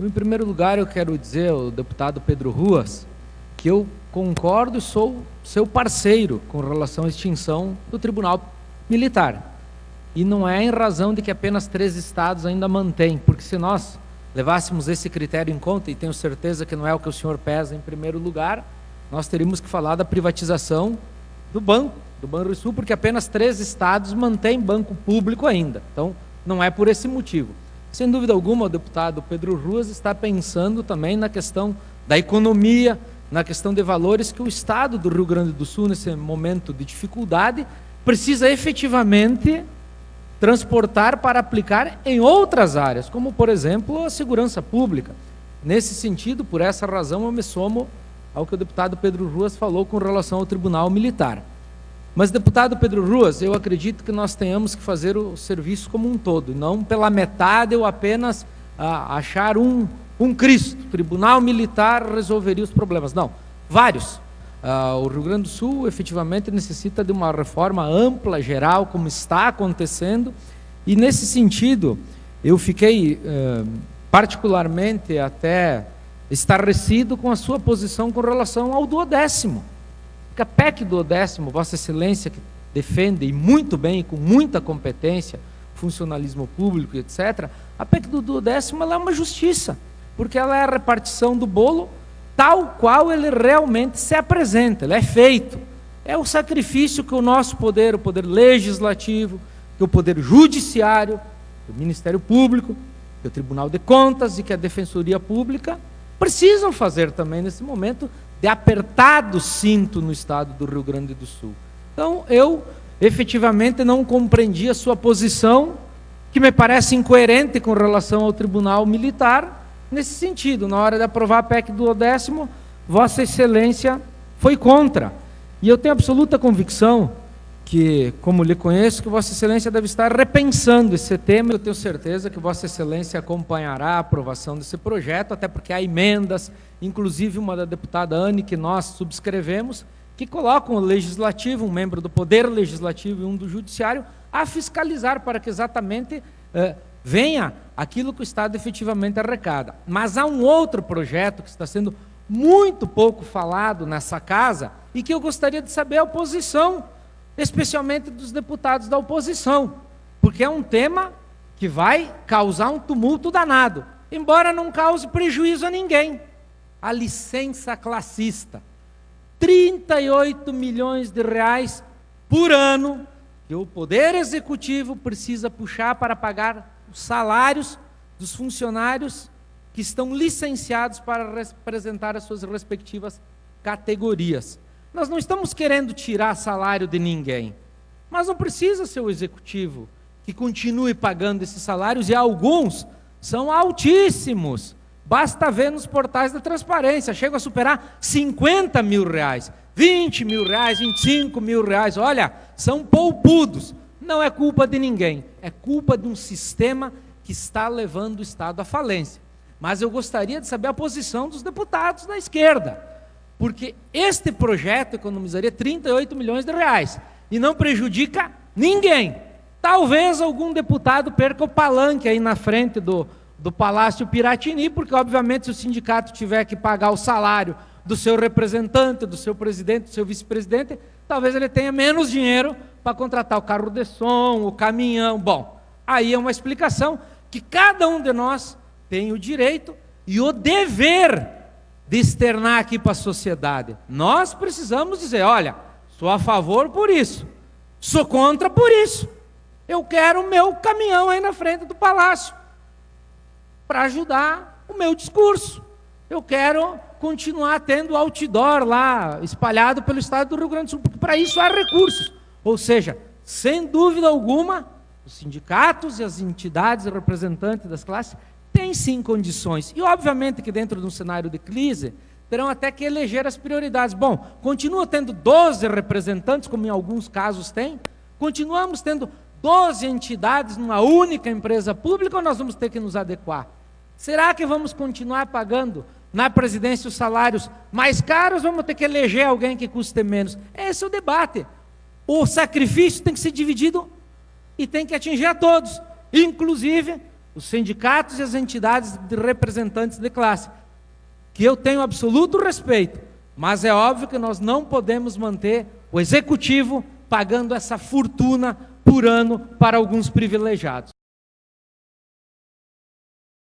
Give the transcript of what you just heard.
Em primeiro lugar, eu quero dizer ao deputado Pedro Ruas que eu concordo e sou seu parceiro com relação à extinção do Tribunal Militar. E não é em razão de que apenas 3 estados ainda mantêm, porque se nós levássemos esse critério em conta, e tenho certeza que não é o que o senhor pesa em primeiro lugar, nós teríamos que falar da privatização do Banrisul, porque apenas 3 estados mantêm banco público ainda. Então, não é por esse motivo. Sem dúvida alguma, o deputado Pedro Ruas está pensando também na questão da economia, na questão de valores que o Estado do Rio Grande do Sul, nesse momento de dificuldade, precisa efetivamente transportar para aplicar em outras áreas, como, por exemplo, a segurança pública. Nesse sentido, por essa razão, eu me somo ao que o deputado Pedro Ruas falou com relação ao Tribunal Militar. Mas, deputado Pedro Ruas, eu acredito que nós tenhamos que fazer o serviço como um todo, não pela metade ou apenas achar um Cristo. O Tribunal Militar resolveria os problemas. Não, vários. O Rio Grande do Sul efetivamente necessita de uma reforma ampla, geral, como está acontecendo, e nesse sentido eu fiquei particularmente até estarrecido com a sua posição com relação ao duodécimo. Porque a PEC duodécimo, Vossa Excelência, que defende e muito bem, e com muita competência, funcionalismo público, etc., a PEC do duodécimo ela é uma justiça, porque ela é a repartição do bolo tal qual ele realmente se apresenta, ele é feito. É o sacrifício que o nosso poder, o poder legislativo, que o poder judiciário, o Ministério Público, que o Tribunal de Contas e que a Defensoria Pública precisam fazer também nesse momento de apertado cinto no estado do Rio Grande do Sul. Então, eu efetivamente não compreendi a sua posição, que me parece incoerente com relação ao Tribunal Militar, nesse sentido. Na hora de aprovar a PEC do duodécimo, Vossa Excelência foi contra. E eu tenho absoluta convicção que, como lhe conheço, que Vossa Excelência deve estar repensando esse tema. Eu tenho certeza que Vossa Excelência acompanhará a aprovação desse projeto, até porque há emendas, inclusive uma da deputada Anne, que nós subscrevemos, que colocam o Legislativo, um membro do Poder Legislativo e um do Judiciário, a fiscalizar para que exatamente venha aquilo que o Estado efetivamente arrecada. Mas há um outro projeto que está sendo muito pouco falado nessa casa e que eu gostaria de saber a oposição, especialmente dos deputados da oposição, porque é um tema que vai causar um tumulto danado, embora não cause prejuízo a ninguém. A licença classista, 38 milhões de reais por ano, que o Poder Executivo precisa puxar para pagar os salários dos funcionários que estão licenciados para representar as suas respectivas categorias. Nós não estamos querendo tirar salário de ninguém, mas não precisa ser o Executivo que continue pagando esses salários, e alguns são altíssimos. Basta ver nos portais da transparência, chegam a superar 50 mil reais, 20 mil reais, 25 mil reais. Olha, são poupudos. Não é culpa de ninguém, é culpa de um sistema que está levando o Estado à falência. Mas eu gostaria de saber a posição dos deputados da esquerda, porque este projeto economizaria 38 milhões de reais e não prejudica ninguém. Talvez algum deputado perca o palanque aí na frente do Palácio Piratini, porque obviamente se o sindicato tiver que pagar o salário do seu representante, do seu presidente, do seu vice-presidente, talvez ele tenha menos dinheiro para contratar o carro de som, o caminhão. Bom, aí é uma explicação que cada um de nós tem o direito e o dever de externar aqui para a sociedade. Nós precisamos dizer, olha, sou a favor por isso, sou contra por isso. Eu quero o meu caminhão aí na frente do palácio para ajudar o meu discurso. Eu quero continuar tendo outdoor lá, espalhado pelo estado do Rio Grande do Sul, porque para isso há recursos. Ou seja, sem dúvida alguma, os sindicatos e as entidades representantes das classes têm sim condições. E obviamente que dentro de um cenário de crise, terão até que eleger as prioridades. Bom, continua tendo 12 representantes, como em alguns casos tem, continuamos tendo 12 entidades numa única empresa pública, ou nós vamos ter que nos adequar? Será que vamos continuar pagando na presidência os salários mais caros, vamos ter que eleger alguém que custe menos? Esse é o debate. O sacrifício tem que ser dividido e tem que atingir a todos, inclusive os sindicatos e as entidades de representantes de classe, que eu tenho absoluto respeito, mas é óbvio que nós não podemos manter o executivo pagando essa fortuna por ano para alguns privilegiados.